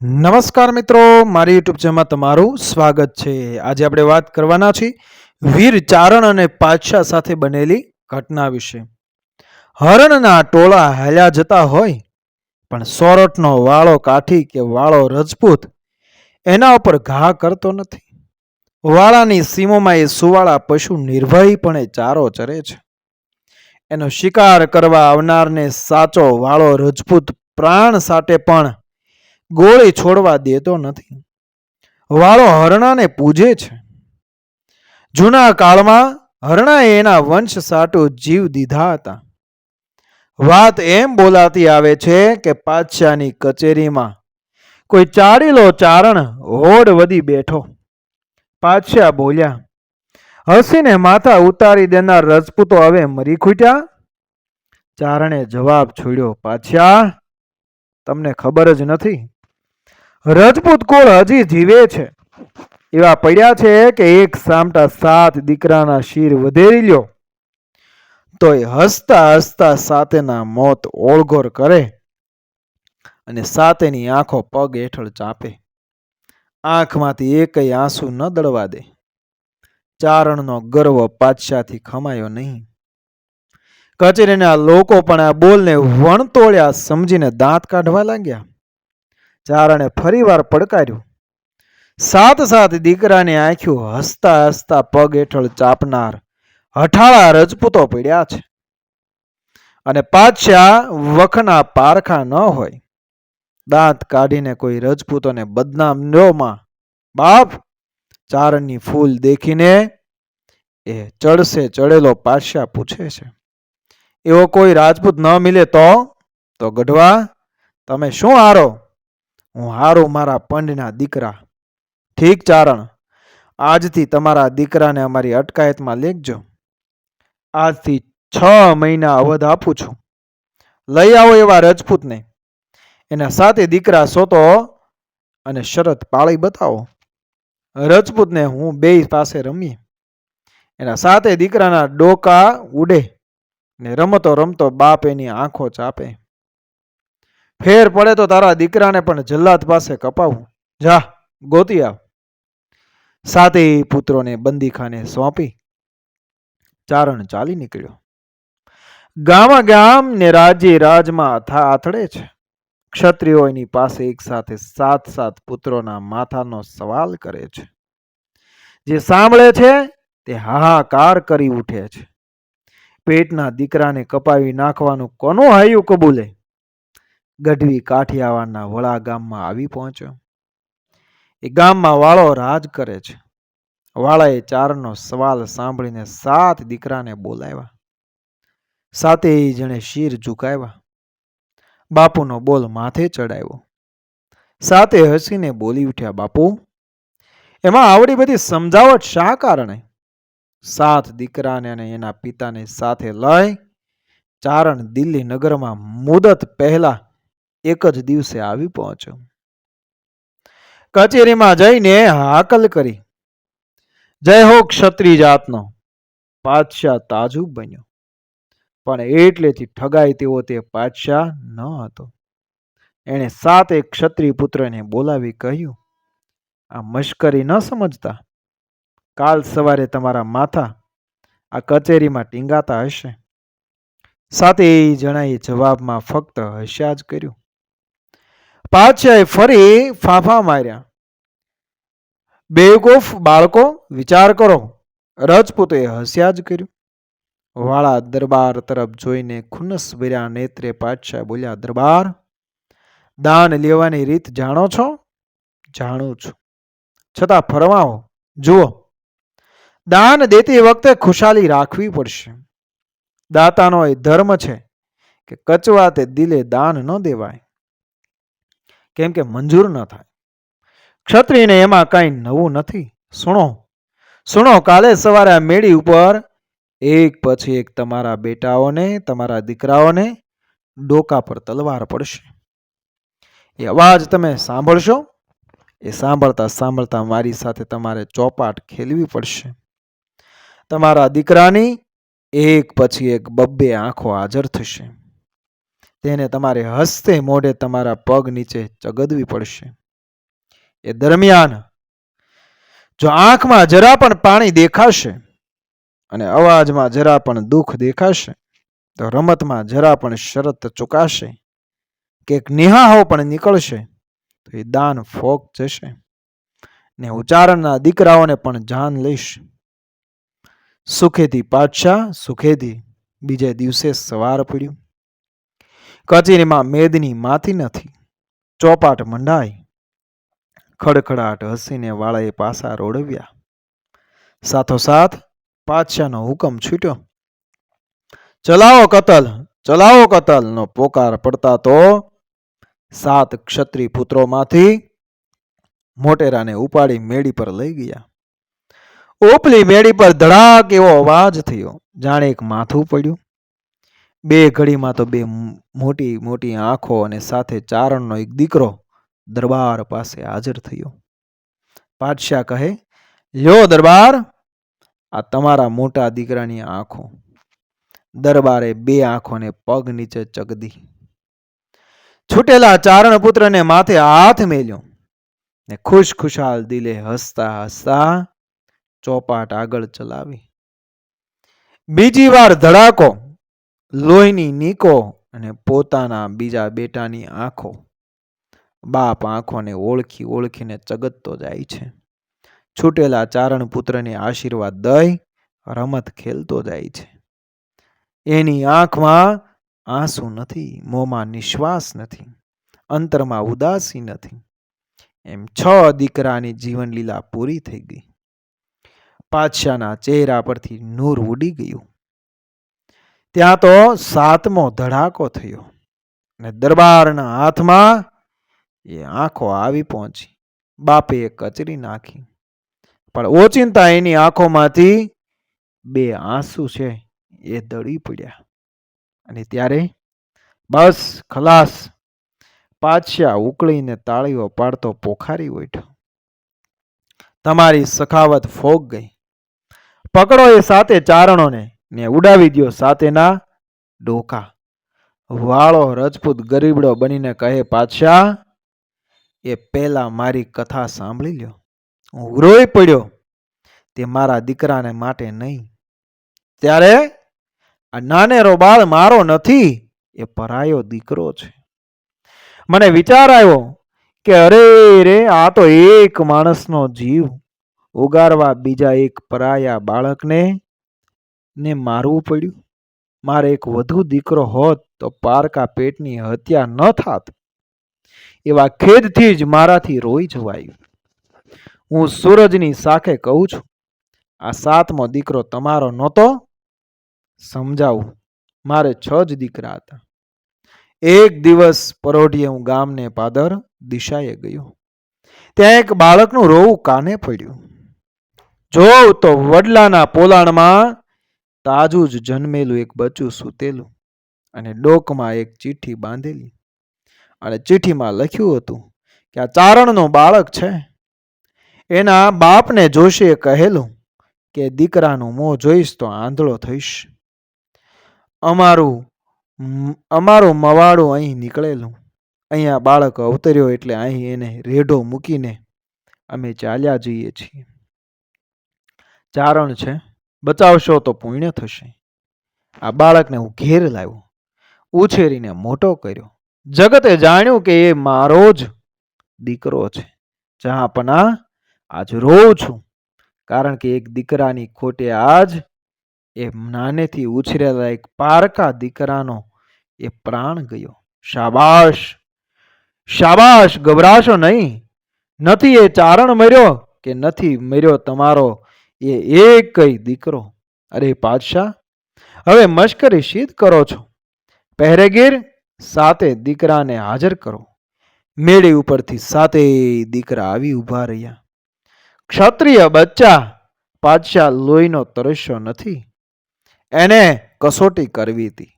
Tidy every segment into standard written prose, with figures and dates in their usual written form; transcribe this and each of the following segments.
નમસ્કાર મિત્રો, મારી યુટ્યુબ ચેનલમાં તમારું સ્વાગત છે. આજે આપણે વાત કરવાના છીએ વીર ચારણ અને પાતશાહ સાથે બનેલી ઘટના વિશે. હરણના ટોળા હાલ્યા જતા હોય પણ સોરઠનો વાળો કાઠી કે વાળો રજપૂત એના ઉપર ઘા કરતો નથી. વાળાની સીમોમાં એ સુવાળા પશુ નિર્ભયપણે ચારો ચરે છે. એનો શિકાર કરવા આવનારને સાચો વાળો રજપૂત પ્રાણ સાટે પણ ગોળી છોડવા દેતો નથી. વાળો હરણાને પૂજે છે. જૂના કાળમાં હરણાએ એના વંશ સાટુ જીવ દીધા હતા. વાત એમ બોલાતી આવે છે કે પાતશાહની કચેરીમાં કોઈ ચાડીલો ચારણ હોડ વધી બેઠો. પાતશાહ બોલ્યા, હસીને માથા ઉતારી દેનાર રજપૂતો હવે મરી ખૂટ્યા? ચારણે જવાબ છોડ્યો, પાતશાહ, તમને ખબર જ નથી. રજપૂત કુળ હજી જીવે છે. એવા પડ્યા છે કે એક સામટા 7 દીકરાના શિર વધેરી લ્યો તોય હસતા હસતા સાતેના મોત ઓળઘોર કરે અને સાતેની આંખો પગ હેઠળ ચાપે. આંખમાંથી એકય આંસુ ન દળવા દે. ચારણનો ગર્વ પાતશાહથી ખમાયો નહીં. કચેરીના લોકો પણ આ બોલને વણતોળ્યા સમજીને દાંત કાઢવા લાગ્યા. ચારણે ફરીવાર પડકાર્યું. 7 દીકરાની આંખ્યું હસતા હસતા પગ હેઠળ ચાપનાર હઠાળા રજપૂતો પડ્યા છે. અને પાતશાહ વખના પારખા ન હોય. દાંત કાઢીને કોઈ રજપૂતોને બદનામ નો માં. બાપ, ચારણની ફૂલ દેખીને એ ચડશે ચડેલો પાતશાહ પૂછે છે, એવો કોઈ રાજપૂત ન મિલે તો ગઢવા તમે શું હારો? હું હારું મારા પંડના દીકરા. ઠીક ચારણ, આજથી તમારા દીકરાને અમારી અટકાયતમાં લેખજો. આજથી 6 મહિના અવધ આપું છું. લઈ આવો એવા રજપૂતને. એના 7 દીકરા સોતો અને શરત પાળી બતાવો. રજપૂતને હું બેય પાસે રમીએ. એના 7 દીકરાના ડોકા ઉડે ને રમતો રમતો બાપ એની આંખો ચાપે. ફેર પડે તો તારા દીકરાને પણ જલ્લાદ પાસે કપાવું. જા, ગોતી આવ. 7 પુત્રોને બંદીખાને સોંપી ચારણ ચાલી નીકળ્યો. ગામા ગામ ને રાજ્ય રાજમાં આથડે છે. ક્ષત્રિયો એની પાસે એક સાથે 7 પુત્રોના માથાનો સવાલ કરે છે. જે સાંભળે છે તે હાહાકાર કરી ઉઠે છે. પેટના દીકરાને કપાવી નાખવાનું કોનું હૈયું કબૂલે? ગઢવી કાઠિયાવાડના વડા ગામમાં આવી પહોંચ્યો. એ ગામમાં વાળો રાજ કરે છે. વાળાએ ચારણનો સવાલ સાંભળીને 7 દીકરાને બોલાવ્યા. 7 જણે શિર ઝુકાવ્યા. બાપુનો બોલ માથે ચડાવ્યો. 7 હસીને બોલી ઉઠ્યા, બાપુ, એમાં આવડી બધી સમજાવટ શા કારણે? 7 દીકરાને અને એના પિતાને સાથે લઈ ચારણ દિલ્હી નગરમાં મુદત પહેલા એક જ દિવસે આવી પહોંચ્યો. કચેરીમાં જઈને હાકલ કરી, જય હો ક્ષત્રિય જાતનો. પાતશાહ તાજુબ બન્યો. પણ એટલેથી ઠગાય તેવો તે પાતશાહ ન હતો. એણે 7 ક્ષત્રિય પુત્રને બોલાવી કહ્યું, આ મશ્કરી ન સમજતા. કાલ સવારે તમારા માથા આ કચેરીમાં ટીંગાતા હશે. 7 જણાએ જવાબમાં ફક્ત હસ્યા જ કર્યું. પાતશાહે ફરી ફાંફા માર્યા. બેવકૂફ બાળકો, વિચાર કરો. રજપૂતોએ હસ્યા જ કર્યું. વાળા દરબાર તરફ જોઈને ખુન્નસ ભર્યા નેત્રે પાતશાહ બોલ્યા, દરબાર, દાન લેવાની રીત જાણો છો? જાણું છું, છતાં ફરમાવો. જુઓ, દાન દેતી વખતે ખુશાલી રાખવી પડશે. દાતાનો એ ધર્મ છે કે કચવાતે દિલે દાન ન દેવાય, કેમ કે મંજૂર ન થાય. ક્ષત્રિયને એમાં કઈ નવું નથી. સુણો, કાલે સવારે આ મેળી ઉપર એક પછી એક તમારા બેટાઓને, તમારા દીકરાઓને ડોકા પર તલવાર પડશે. એ અવાજ તમે સાંભળશો. એ સાંભળતા સાંભળતા મારી સાથે તમારે ચોપાટ ખેલવી પડશે. તમારા દીકરાની એક પછી એક 2 આંખો હાજર થશે. તેને તમારે હસતે મોઢે તમારા પગ નીચે ચગદવી પડશે. એ દરમિયાન જો આંખમાં જરા પણ પાણી દેખાશે અને અવાજમાં જરા પણ દુઃખ દેખાશે તો રમતમાં જરા પણ શરત ચૂકાશે કે એક નિહાહો પણ નીકળશે તો એ દાન ફોક જશે ને ઉચ્ચારણના દીકરાઓને પણ જાન લઈશ. સુખેથી પાતશાહ સુખેથી બીજે દિવસે સવાર પડ્યું. કચેરીમાં મેદની માથી નથી. ચોપાટ મંડાઈ. ખડખડાટ હસીને વાળાએ પાસા રોડવ્યા. સાથોસાથ પાતશાહનો હુકમ છૂટ્યો. ચલાવો કતલ નો પોકાર પડતા તો 7 ક્ષત્રિય પુત્રોમાંથી મોટેરાને ઉપાડી મેડી પર લઈ ગયા. ઉપલી મેડી પર ધડાક એવો અવાજ થયો, જાણે એક માથું પડ્યું. બે ઘડીમાં તો બે મોટી મોટી આંખો અને સાથે ચારણનો એક દીકરો દરબાર પાસે હાજર થયો. પાતશાહ કહે, લ્યો દરબાર, આ તમારા મોટા દીકરાની આંખો. દરબારે બે આંખોને પગ નીચે ચગદી. છૂટેલા ચારણ પુત્રને માથે હાથ મેલ્યો ને ખુશખુશાલ દિલે હસતા હસતા ચોપાટ આગળ ચલાવી. બીજી વાર ધડાકો, લોહીની નીકો અને પોતાના બીજા બેટાની આંખો. બાપ આંખોને ઓળખી ઓળખીને ચગતતો જાય છે. છૂટેલા ચારણ પુત્રને આશીર્વાદ દઈ રમત ખેલતો જાય છે. એની આંખમાં આંસુ નથી, મોંમાં નિશ્વાસ નથી, અંતરમાં ઉદાસી નથી. એમ 6 દીકરાની જીવનલીલા પૂરી થઈ ગઈ. પાતશાહના ચહેરા પરથી નૂર ઉડી ગયું. ત્યાં તો 7મો ધડાકો થયો અને દરબારના હાથમાં એ આંખો આવી પહોંચી. બાપે કચરી નાખી, પણ ઓચિંતા એની આંખોમાંથી 2 આંસુ છે એ દળી પડ્યા. અને ત્યારે બસ ખલાસ. પાતશાહ ઉકળીને તાળીઓ પાડતો પોખારી ઉઠ્યો. તમારી સખાવત ફોગ ગઈ. પકડો એ 7 ચારણોને ને ઉડાવી દો સાથેના ડોકા. વાળો રજપૂત ગરીબડો બનીને કહે, પાતશાહ, એ પહેલા મારી કથા સાંભળી લ્યો. હું રોઈ પડ્યો તે મારા દીકરાને માટે નહીં. ત્યારે આ નાનેરો બાળ મારો નથી, એ પરાયો દીકરો છે. મને વિચાર આવ્યો કે અરે રે, આ તો એક માણસનો જીવ ઉગારવા બીજા એક પરાયા બાળકને ને મારવું પડ્યું. મારે એક વધુ દીકરો હોત તો પારકા પેટની હત્યા ન થાત. એવા ખેદથી જ મારાથી રોઈ જવાયું. હું સૂરજની સાખે કહું છું, આ 7મો દીકરો તમારો નહોતો. સમજાવું, મારે 6 જ દીકરા હતા. એક દિવસ પરોઢિયે હું ગામને પાદર દિશાએ ગયો. ત્યાં એક બાળકનું રોવું કાને પડ્યું. જોઉં તો વડલાના પોલાણમાં તાજું જ જન્મેલું એક બચ્ચું સૂતેલું અને ડોકમાં એક ચિઠ્ઠી બાંધેલી. અને ચિઠ્ઠીમાં લખ્યું હતું કે આ ચારણનું બાળક છે. એના બાપને જોશીએ કહેલું કે દીકરાનું મોં જોઈશ તો આંધળો થઈશ. અમારું મવાડું અહીં નીકળેલું. અહીંયા બાળક અવતર્યો એટલે અહીં એને રેઢો મૂકીને અમે ચાલ્યા જઈએ છીએ. ચારણ છે, બચાવશો તો પુણ્ય થશે. આ બાળકને હું ઘેર લાવ્યો, ઉછેરીને મોટો કર્યો. જગતે જાણ્યું કે એ મારો જ દીકરો છે. જહાંપના, આજ રોઉં છું, કારણ કે એક દીકરાની ખોટે આજ એ નાનેથી ઉછરેલા એક પારકા દીકરાનો એ પ્રાણ ગયો. શાબાશ, શાબાશ, ગભરાશો નહીં. નથી એ ચારણ મર્યો કે નથી મર્યો તમારો એ એકય દીકરો. અરે પાતશાહ, હવે મશ્કરી શીત કરો છો. પહેરેગીર 7 દીકરાને હાજર કરો. મેળી ઉપરથી 7 દીકરા આવી ઊભા રહ્યા. ક્ષત્રિય બચ્ચા. પાતશાહ લોહીનો તરસ્યો નથી. એને કસોટી કરવી હતી.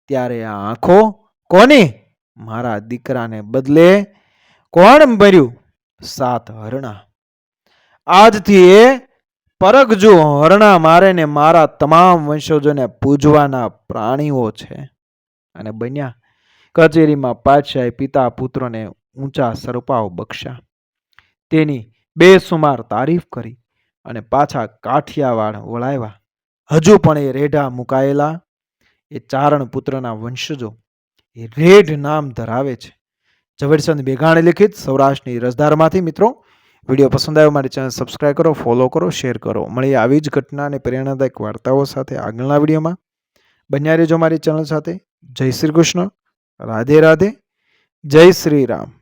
ત્યારે આ આંખો કોની? મારા દીકરાને બદલે કોણ મર્યું? 7 હરણા. આજથી એ પરગજુ હરણા મારે ને મારા તમામ વંશજોને પૂજવાના પ્રાણીઓ છે. અને બન્યા કચેરીમાં પાતશાહે પિતા પુત્રોને ઊંચા સરપાવ બક્ષા. તેની બેસુમાર તારીફ કરી અને પાછા કાઠિયાવાડ વળાવ્યા. હજુ પણ એ રેઢા મુકાયેલા એ ચારણ પુત્રના વંશજો એ રેઢ નામ ધરાવે છે. ઝવેરચંદ મેઘાણી લિખિત સૌરાષ્ટ્રની રસધારમાંથી. મિત્રો, વિડીયો પસંદ આવ્યો મારી ચેનલ સબસ્ક્રાઈબ કરો, ફોલો કરો, શેર કરો. મળીએ આવી જ ઘટના અને પ્રેરણાદાયક વાર્તાઓ સાથે આગળના વિડીયોમાં. બન્યા રહેજો મારી ચેનલ સાથે. જય શ્રી કૃષ્ણ. રાધે રાધે. જય શ્રી રામ.